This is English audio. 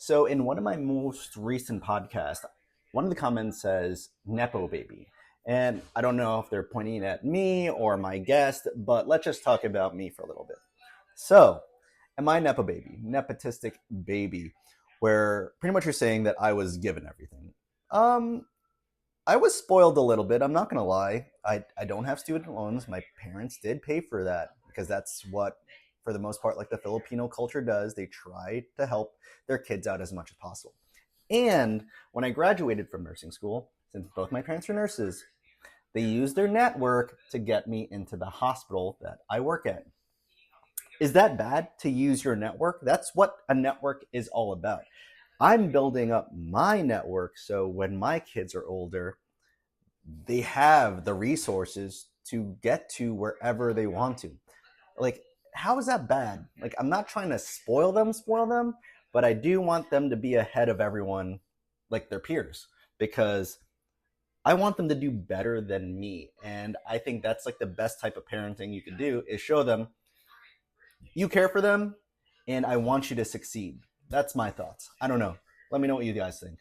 So in one of my most recent podcasts, one of the comments says NepoBaby. And I don't know if they're pointing at me or my guest, but let's just talk about me for a little bit. So, am I Nepo baby? Nepotistic baby, where pretty much you're saying that I was given everything. Um, I was spoiled a little bit. I'm not gonna lie. I don't have student loans. My parents did pay for that because that's what, for the most part, like the Filipino culture does. They try to help their kids out as much as possible. And when I graduated from nursing school, since both my parents are nurses, they used their network to get me into the hospital that I work at. Is that bad to use your network? That's what a network is all about. I'm building up my network so when my kids are older, they have the resources to get to wherever they want to. Like, how is that bad? Like, I'm not trying to spoil them, but I do want them to be ahead of everyone, like their peers, because I want them to do better than me. And I think that's like the best type of parenting you can do is show them you care for them and I want you to succeed. That's my thoughts. I don't know. Let me know what you guys think.